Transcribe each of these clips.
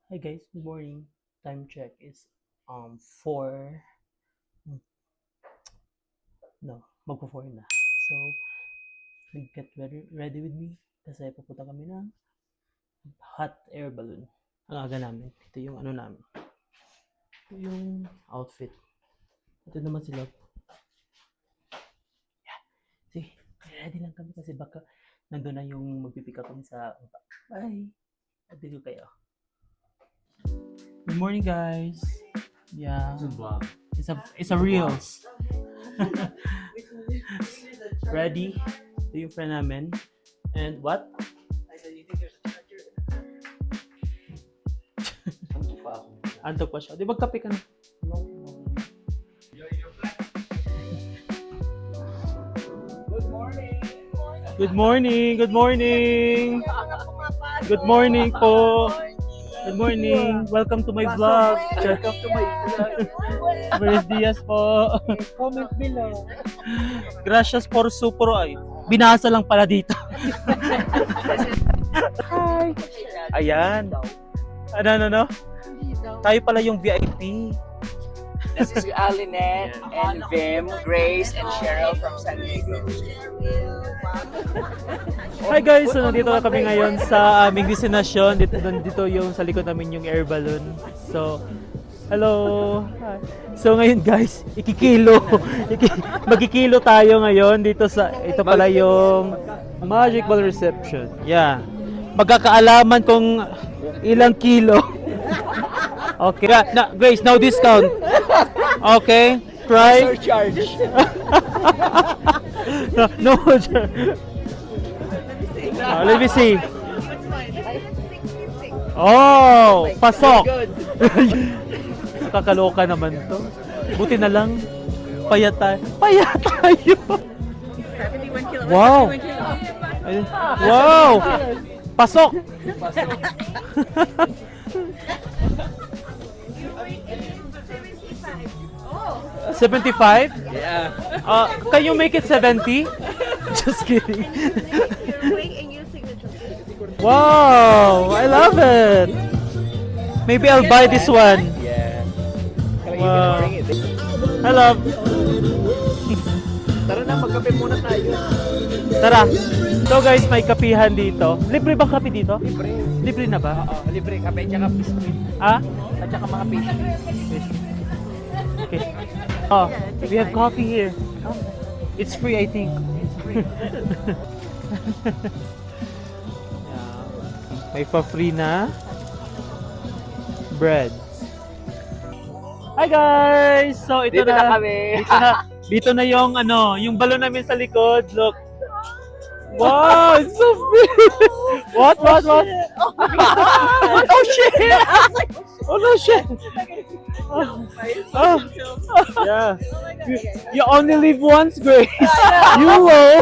Hi guys, good morning. Time check is 4 magpo-4 na. So, get ready with me kasi pupunta kami ng hot air balloon. Ang aga namin. Ito yung ano namin. Ito yung outfit. Ito naman sila. Yeah. Sige, ready lang kami kasi baka nandun na yung magpipick up kami sa bye. Dito kayo. Good morning guys. Yeah. It's a vlog. It's a reels. Ready? Ito yung friend namin. And what? I said, you think there's a charger? Antok pa ako. Antok pa siya. Di magkape ka na. Good morning! Good morning! Good morning! Good morning po! Good morning! Welcome to my vlog! Welcome to my vlog. Buenos dias po! Comment below. Gracias por su pro ay. Binasa lang pala dito. Hi! Ayan. Ano? Tayo pala yung VIP. This is Alinette and Vim, Grace, and Cheryl from San Diego. Hi guys! So nandito na kami ngayon sa aming destinasyon. Dito yung sa likod namin yung air balloon. So, hello! Hi. So ngayon guys, magkikilo tayo ngayon dito sa, ito pala yung Magic Ball Reception. Yeah. Magkakaalaman kung ilang kilo. Okay. Yeah, Grace, no discount. Okay. Try. Surcharge. No. Let me see. Oh, pasok. Kakaloka naman to. Buti na lang. Payat tayo. Wow. Ayun. Wow. Pasok. 75? Yeah. Can you make it 70? Just kidding. Wow, I love it. Maybe I'll buy this one. Yeah. Wow. I love. Tara na, magkape muna tayo. Tara. So guys, may kapihan dito. Libre bang kape dito? Libre. Libre na ba? Oo, libre. Kape at saka biscuit. Ah? At saka mga pastry. Okay. Oh, we have coffee here. It's free, I think. Yeah. May pa-free na bread. Hi guys! So ito Dito na kami. Dito na yung yung balon namin sa likod. Look. Wow, it's so big. What? Oh shit! Oh no shit! Oh. Yeah. You only live once, Grace. You will.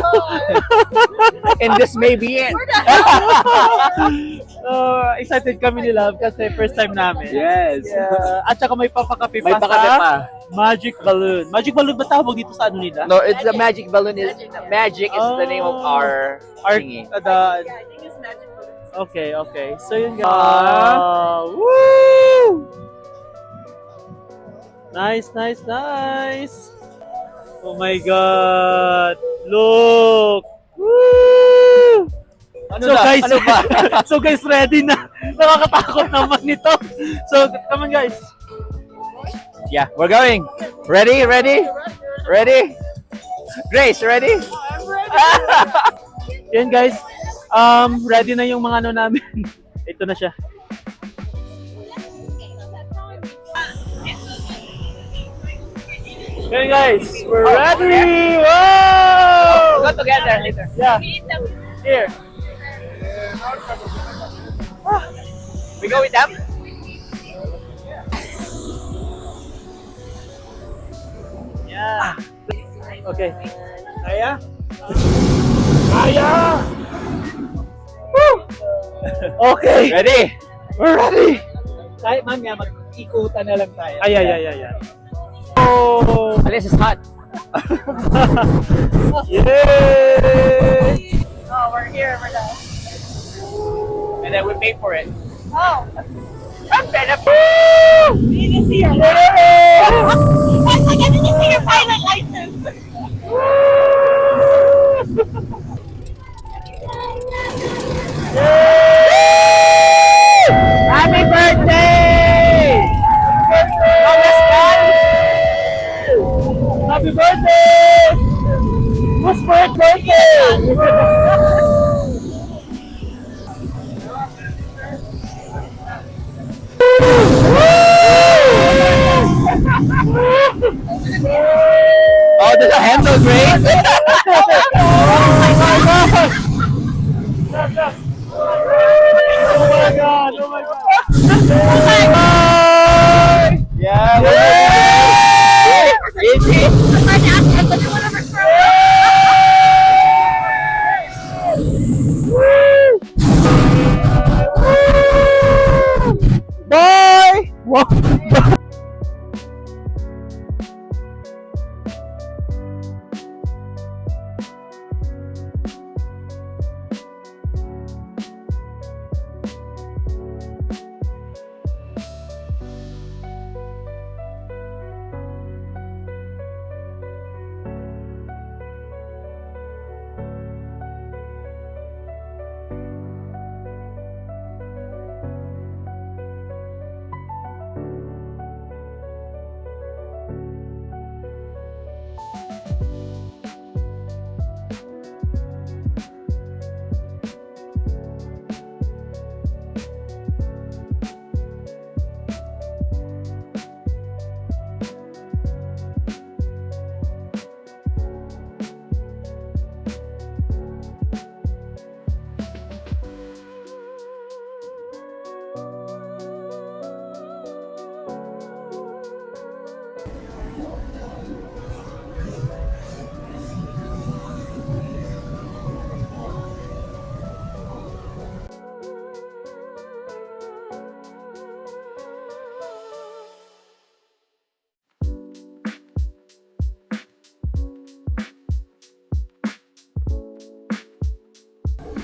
And this may be it. Excited kami ni Love kasi first time namin. Yes. Yeah. At saka may papakapi May pa pakape sa pa. Magic Balloon. Magic Balloon ba tawag dito sa ano nila? No, it's the magic balloon. Magic is the name of our thingy. Okay. So yun guys. Woo! Nice. Oh my God. Look. Woo! So guys, ready na. Nakakatakot naman nito. So, come on guys. Yeah, we're going. Ready? Grace, ready? Yan guys. Ready na yung mga namin. Ito na siya. Yan guys, we're ready! Wow! Go together later. Yeah. Here. We go with them? Yeah. Okay. Kaya? Woo! Okay. Ready? We're ready. Kahit mamaya mag-ikutan na lang tayo. Ay. Oh! This is hot. Yay! Oh, we're here. We're done. And then we pay for it. Oh. from Philippines! Once again, did you see your pilot license? Happy birthday! Kamusta? Happy birthday! Whose birthday? Oh, there's a handle, Grace? Oh my God! Oh my God! Oh my God! Yeah, Easy. Bye!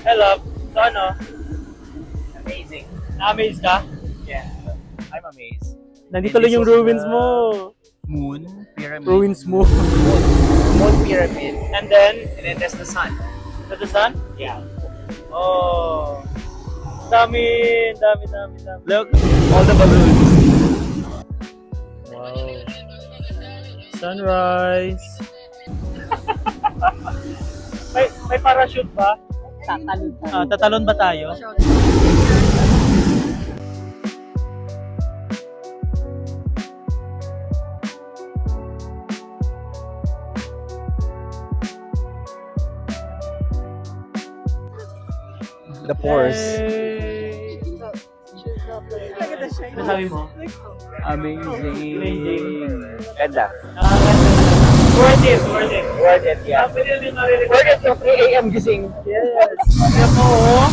Hello. So ano? Amazing. Na-amaze ka? Yeah, I'm amazed. Nandito lang yung ruins mo. Moon pyramid. Ruins mo. Moon pyramid. And then, And then there's the sun. to the sun? Yeah. Oh. Dami. Look, all the balloons. Wow. Sunrise. May parachute ba? Tatalon ba tayo? The pores. Ano sabi mo? Amazing. Ganda. Worth it, worth it. Worth it, yeah. Worth it to 3 a.m. gising. Yes. Alam mo, oh.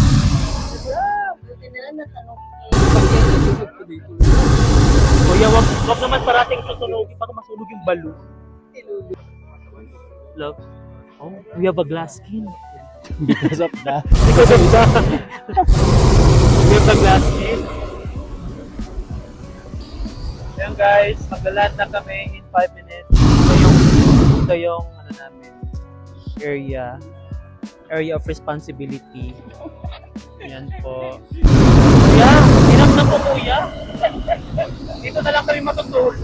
Kuya, Wag naman parating susunogin. Baka masunog yung balon. Look. Oh, we have a glass skin. Because of that. We have a glass skin. Ayan guys, mag-land na kami in 5 minutes. Ito yung ano namin, area of responsibility. Yan po. Kuya, hinap na po kuya. Dito na lang kami matutulog.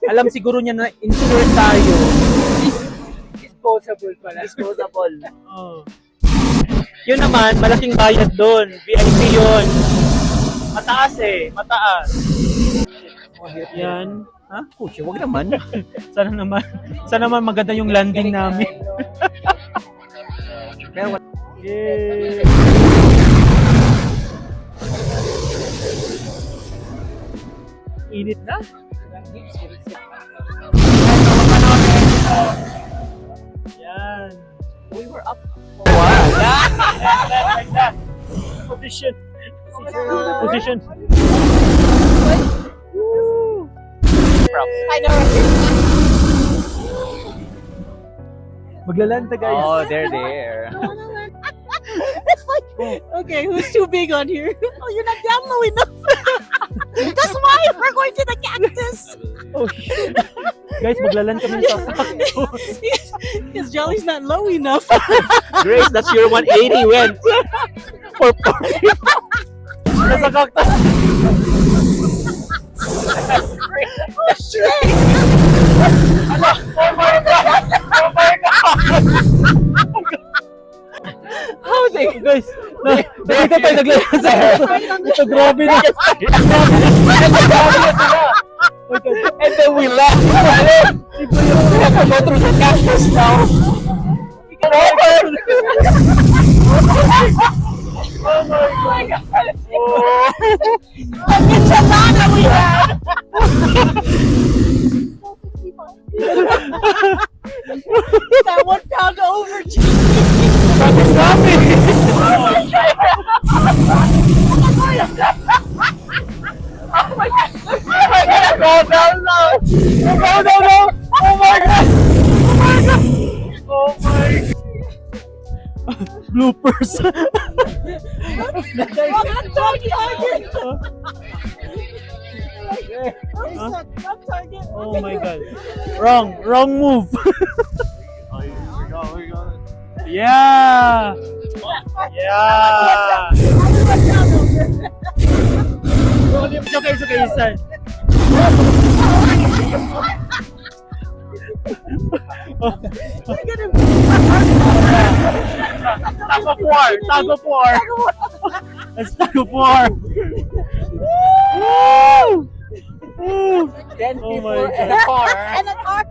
Alam siguro niya na insure tayo. Disposable pala. Disposable. Oh. Yun naman, malaking bayad doon. VIP yun. Mataas eh, mataas. Yan. Ha? Kuya, wag naman. Sana naman maganda yung landing namin. Pero Yay! Init na? Yan. we were up. Like that. Position. Position. I know. Maglalanta guys. Oh, they're there. It's like Okay, who's too big on here? Oh, you're not down low enough. That's why we're going to the cactus. Oh, shit. Guys, maglalan kami sa Because Jolly's not low enough. Grace, that's your 180 went. For party. Nasa cactus. Oh, shit. Oh my God! Oh my God! How they, guys? Dito tayo naglalan sa ito, grabe na. And then we left. We have to go through the cactus now. Oh my God! Oh. Look at Chalana we had. That 1 pound over Oh my God! Go down now! Go down now! Oh my God! Oh my God! Oh my God! Bloopers. Oh my God. Wrong move. Yeah. Yeah. It's okay, it's fine. Tug of war. Let's tug of war. Woo! Woo! 10 Oh people my and a car. and a car.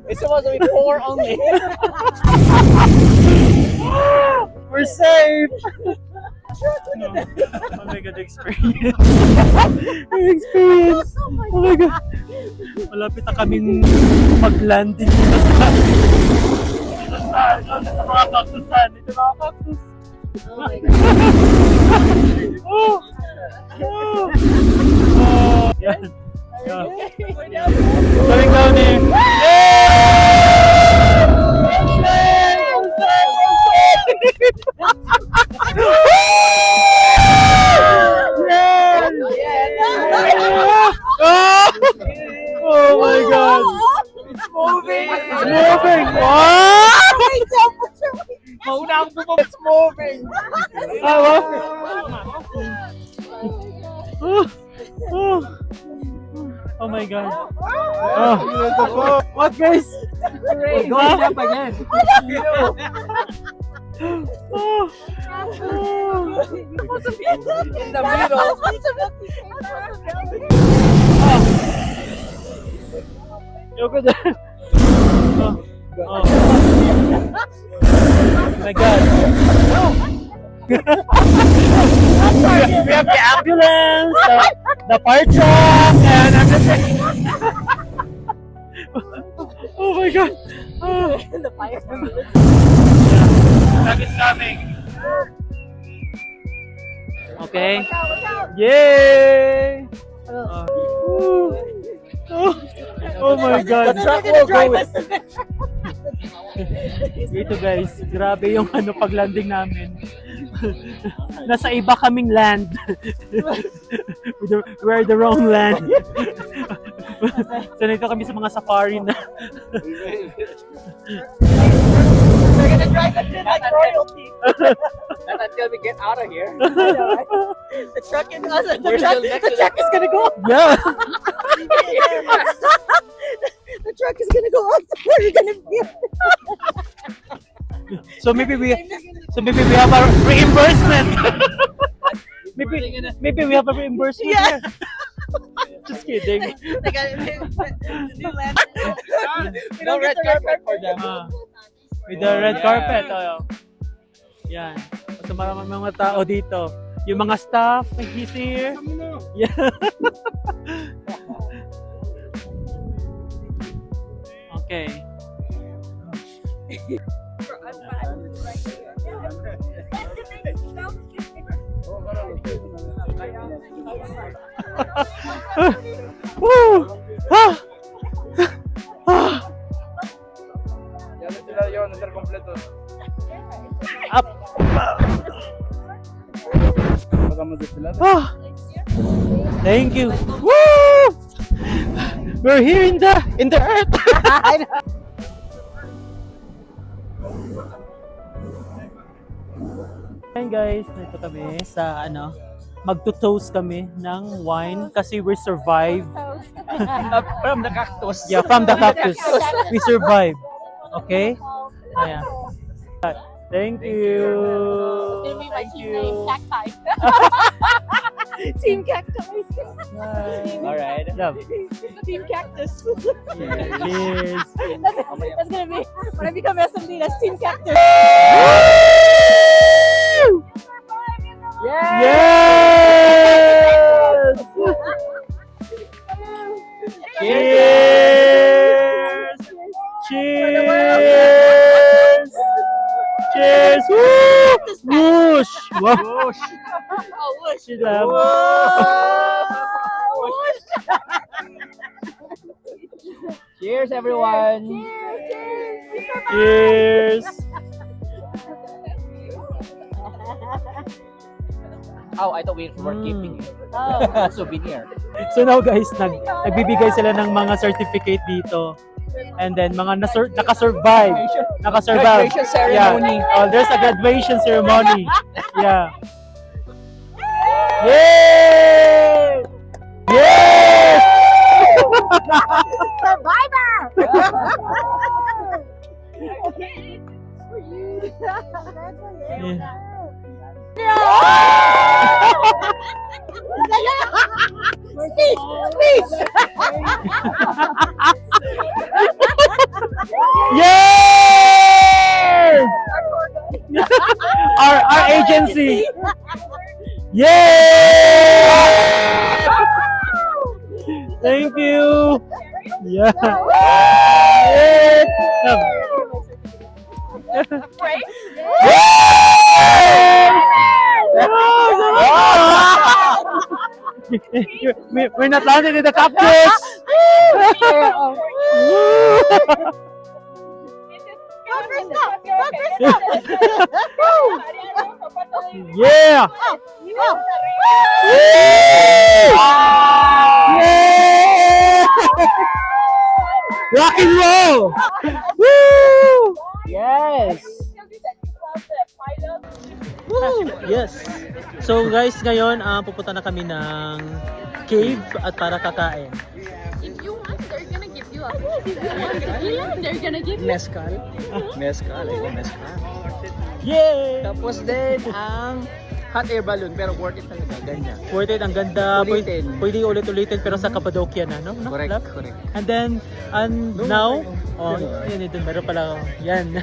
It's supposed to be 4 only. We're safe. Oh my God, experience. Experience. Oh my God. Malapit na kaming mag-landing dito sa mga cactusan. Ito mga cactus. Oh my God. Oh! Oh! Oh! Yan. Yan. Galing down eh. Oh my God! It's moving. It's moving! Wow! Mauna ako bumaba. It's moving. Oh my God! Oh. What, guys? We're going up again. Oh. Supposed to be in the middle. Yoko dyan. Oh. My God. We have the ambulance, the fire truck, and everything. Oh my God. Oh. The fire ambulance. Truck is coming. Okay. Yay! Oh my God. The truck will go with. Ito guys, grabe yung paglanding namin. Nasa iba kaming land. We're the wrong land. So nito kami sa mga safari na. We're gonna drive it in like royalty. Not until we get out of here. The truck is the truck is gonna go up. Yeah. The truck is gonna go up. Where are you gonna be? So maybe we have a reimbursement. maybe we have a reimbursement. Yeah. Here. Just kidding. They got it. New land. We No don't get red the red carpet for them. With the red yeah. carpet. Oh. Yan. So maraming mga tao dito. Yung mga staff, he's here. Yeah. Okay. Woo! Ah! Ah! Yan sila yun, sir, kompleto. Up! Oh, thank you. Woo! We're here in the earth. Ayan guys, dito kami sa magto-toast kami ng wine kasi we survived. From the cactus. Yeah, from the cactus. We survived. Okay? Ayan. Thank you. Thank you. Team Cacti. Alright. Love. Team Cactus. Cheers. That's gonna be when I become SMD. That's Team Cactus. Yes! Cheers! Cheers! Cheers! Woo! Whoosh! Whoosh! Oh, whoosh. Love. Cheers, everyone. Cheers! Oh, I thought we were keeping it. Souvenir. So now guys, nagbibigay sila ng mga certificate dito. And then mga naka-survive. Naka-survive. Graduation ceremony. Yeah. Oh, there's a graduation ceremony. Yeah. Yay! Yes! Survivor! Speech! Yes! Our agency. Yay! Thank you. Yeah. Yay! We're not landing in the cactus. Yeah. Yeah. Rock and roll. Woo! Yes. Woo! Yes. So guys, ngayon pupunta na kami ng cave at para kakain. If you want, they're gonna give you a they're gonna give you Mezcal. Mezcal. Ayun, mezcal. Yay! Tapos din ang hot air balloon, pero worth it talaga. Ganyan. Worth it, ang ganda. Ulitin. Pwede ulit-ulitin pero sa Cappadocia na, no? Correct, Love? correct. And then, now, yun, meron pala, yan.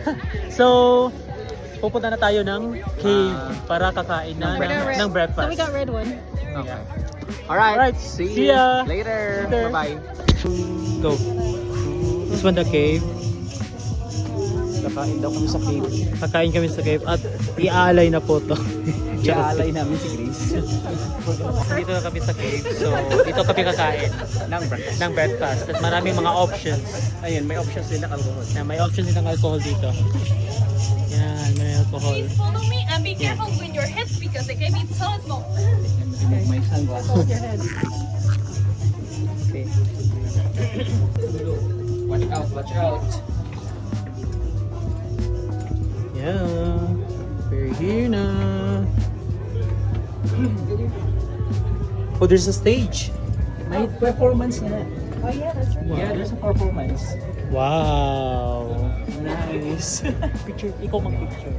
So, pupunta na tayo ng cave para kakain na ng breakfast. So we got red one. Okay. Alright. Alright, See see ya. you later. Later. Bye-bye. Go. This one the cave. Kakain daw kami sa cave. Kakain kami sa cave at iaalay na po to. Iaalay namin si Grace. Dito na kami sa cave. So, dito kami kakain ng breakfast. At maraming mga options. Ayun, may options din ng alcohol. May options din ng alcohol dito. Yan, may alcohol. Please follow me and be careful with your heads because the cave is so small. May sunglasses. Okay. Watch out, watch out. Yeah. We're here na. Oh, there's a stage. May performance na. Oh yeah, that's right. Yeah, there's a performance. Wow. Nice. Picture, ikaw mag-picture.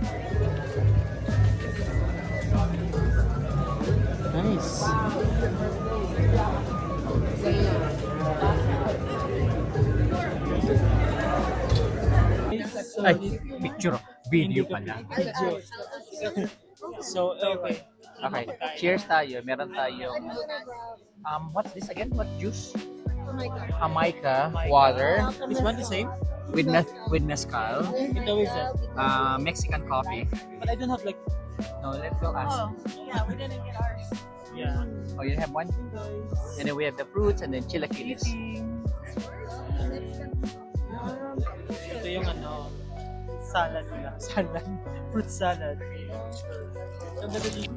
Nice. Ay, Picture. Video pala. so, okay. Okay, cheers tayo. Meron tayong what's this again? What juice? Jamaica water Is one the same? with mezcal, Ito is it. Mexican coffee. But I don't have like, No, let's go ask. Yeah, we didn't get ours. yeah. Oh, you have one? And then we have the fruits and then chilaquiles. Ito yung salad nila. Salad. Fruit salad. Ang ganda dito.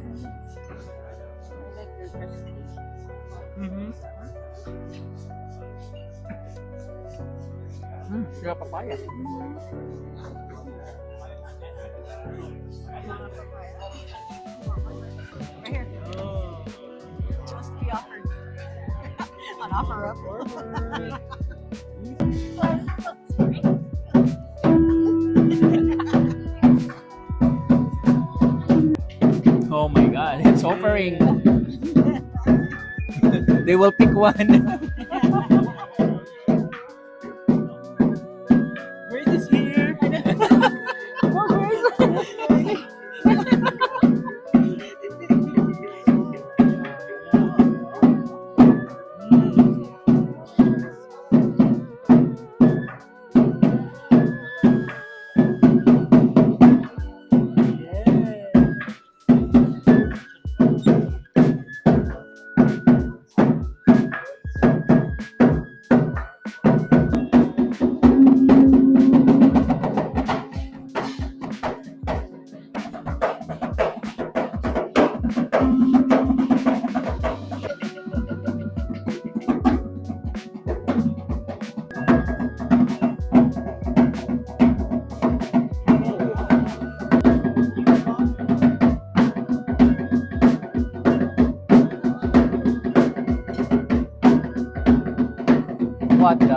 Sila papaya. Just be offered. An offer up. Oh my god, it's offering. They will pick one. Grace is here. What the?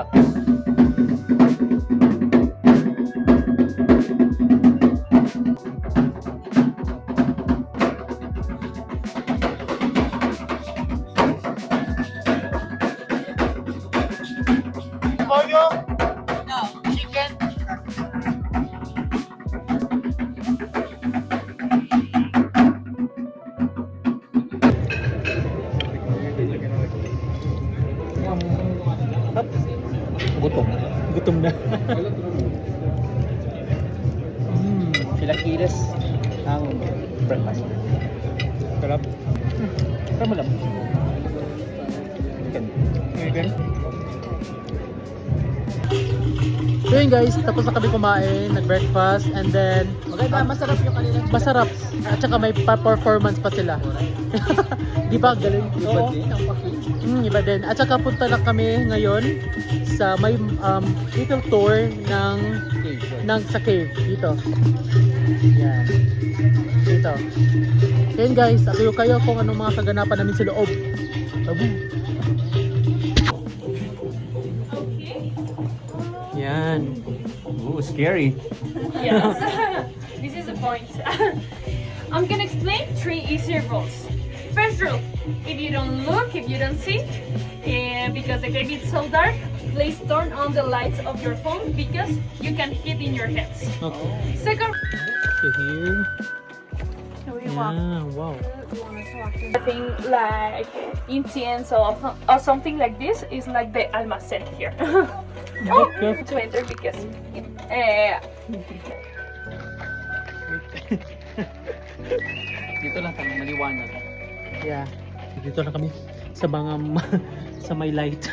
Gutom. Gutom na. Chilaquiles ang breakfast. Sarap. Pero malam. Again. So yun guys, tapos na kami kumain, nag-breakfast, and then Maganda, masarap yung kanila. masarap. At saka may performance pa sila. Di ba? Galing. Iba din ang paki. Iba din. At saka punta na kami ngayon sa may little tour ng sa cave dito. Yan. Dito. Yan guys, atayo kayo kung anong mga kaganapan namin sa loob. Tabu. Yan. Ooh, scary. Yes. This is the point. I'm gonna explain 3 easy rules. First rule, if you don't look, if you don't see, because the cave is so dark, please turn on the lights of your phone because you can hit in your heads. Okay. Second, So here. we walk. Yeah, wow. Thing like incense or something like this is like the almacén here. Okay. To enter because Dito lang kami maliwanag. Yeah. Dito na kami sa mga sa may light.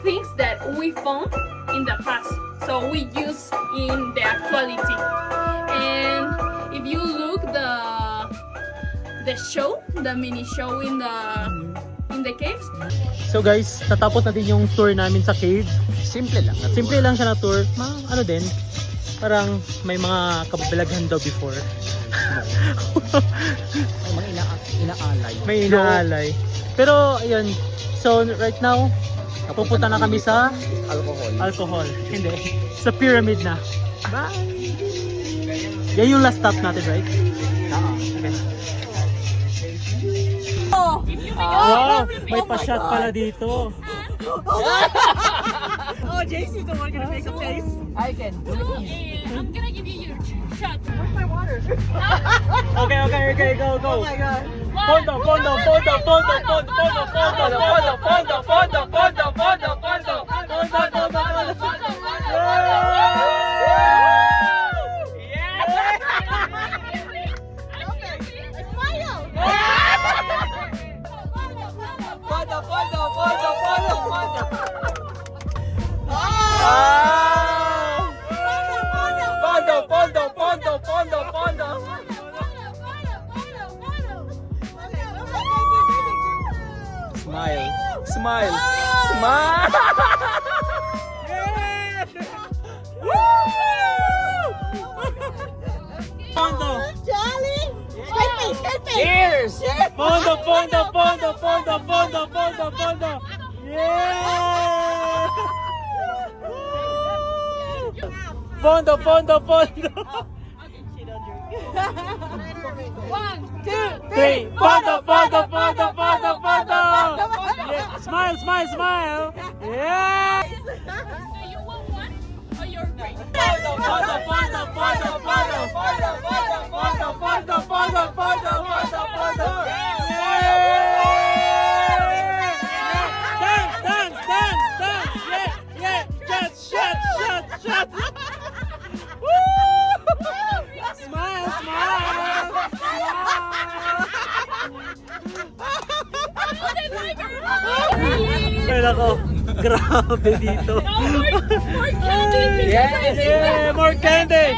things that we found in the past, so we use in the actuality. And if you look the show, the mini show in the caves, So guys, natapos natin yung tour namin sa cave. Simple lang. Simple lang siya na tour. Ano din, parang may mga kababalaghan daw before. Mga inaalay. May inaalay. Pero ayun, so right now, pupunta na kami sa alcohol. Hindi, sa pyramid na. Bye! Yan yung last stop natin, right? Okay. Wow! May pa-shot pala dito. Oh, JC's the one gonna make a face. I can do it. I'm gonna give you your shot. Where's my water? Okay, go. Oh my god. Fondo. Smile. Smile. Pondo! Charlie! Straight face, straight face! Cheers. Pondo! Pondo! Pondo! Pondo! Pondo! Pondo! Pondo! Yeah! Pondo! Pondo! Pondo! 1, 2, 3! Pondo! Pondo! Pondo! Pondo! Pondo! Yeah. Smile! Smile! Smile! Yeah! you want one or you're great? Pondo! Pondo! Pondo! Pondo! Pondo! Pondo! Pondo! Pondo! Pondo! Pondo! Pondo! Yeah! Dance! Dance! Dance! Dance! Yeah! Yeah! Shot! Shot! Shot! Shot! Woo! Smile! Smile! Ay nako, grabe dito. More candy! Yes. Yeah, more candy!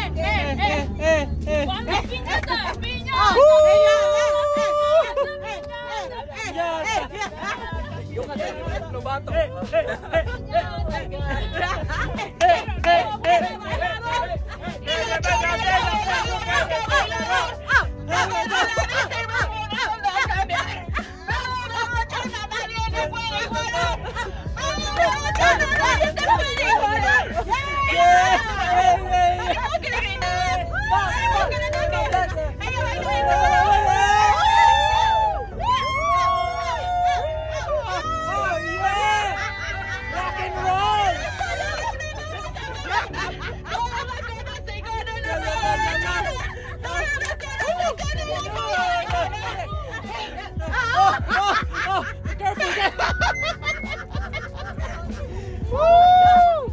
One piñata! Piñata! Yung lubato. Oh yeah! Rock and roll! Oh,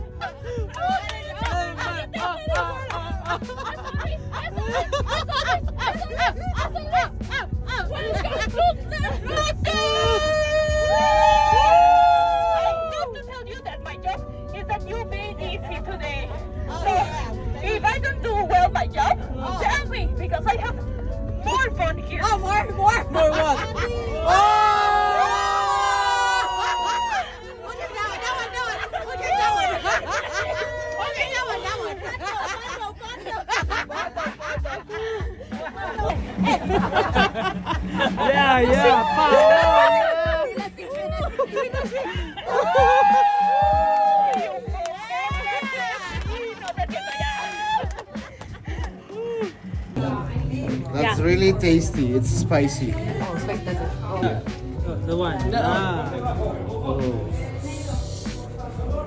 If I don't do well my job, tell me because I have more fun here. Oh, more. More what? Oh! Look at that one. Look at that one. Yeah, yeah. That's really tasty. It's spicy. The one. Ah.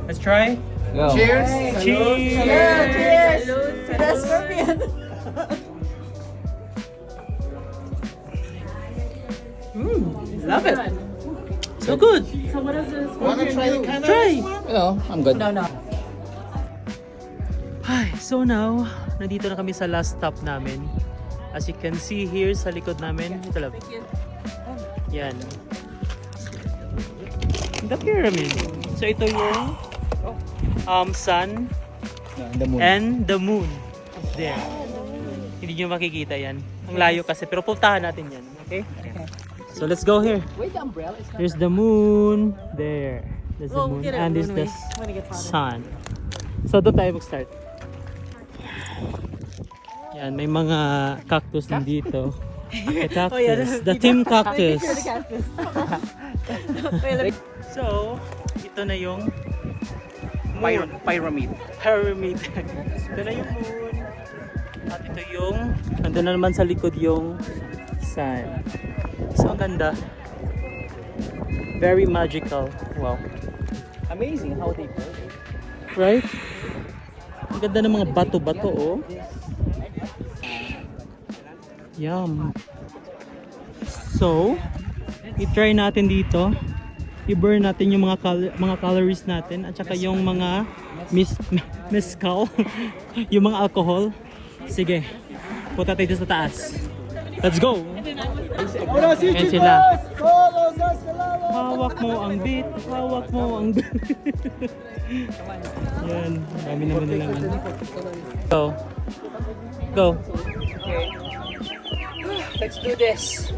Let's try. Cheers. Cheers. Love it. So good. Wanna try the kind Try. No, I'm good. Hi, so now, nandito na kami sa last stop namin. As you can see here sa likod namin, ito lang. Yan. The pyramid. So ito yung sun The moon. and the moon. There. Hindi nyo makikita yan. Ang layo kasi, pero puntahan natin yan. Okay? So let's go here. Wait, the umbrella is Here's the moon. There. There's the moon. And there's the sun. So doon tayo mag-start. Yan, may mga cactus din dito. The cactus. The team cactus. So, ito na yung pyramid. pyramid. Ito na yung moon. At ito yung, nandun na naman sa likod yung sun. So, ang ganda. Very magical. Wow. Amazing how they build it. Right? Ang ganda ng mga bato-bato, oh. Yum. So, i-try natin dito. I-burn natin yung mga calories natin at saka yung mga mezcal, yung mga alcohol. Sige. Punta tayo sa taas. Let's go. Ayan sila. Hawak mo ang beat. Hawak mo ang beat. Yan. Dami naman nila. Go. Go. Let's do this.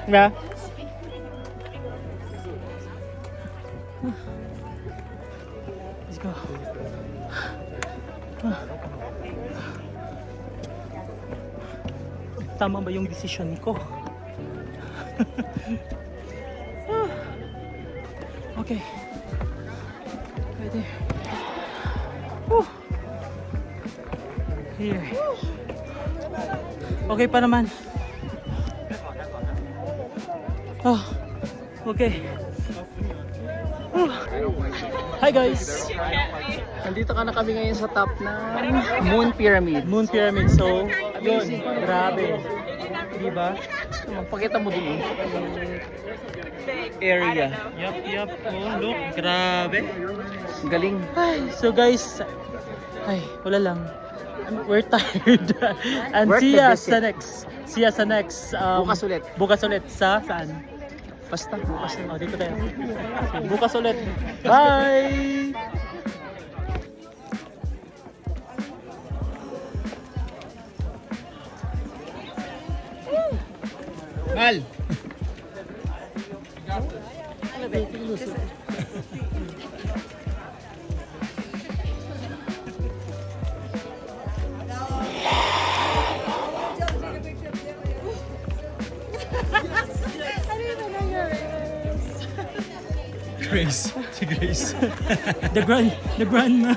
Yeah. tama ba yung decision ko. Okay. Pwede. Whew. Here. Okay pa naman. Oh, okay. Hi guys! Nandito ka na kami ngayon sa top ng Moon Pyramid. Moon Pyramid. So, yun. Grabe. Diba? Magpakita mo din Area. Yup. Oh, look. Grabe. Galing. Ay, so guys, ay, wala lang. We're tired. And Worth see the ya visit. sa next. See ya sa next. Bukas ulit. Bukas ulit. Saan? Basta bukas na. Oh, dito tayo. So, bukas ulit. Bye! Mal! Grace. Si Grace. The grandma.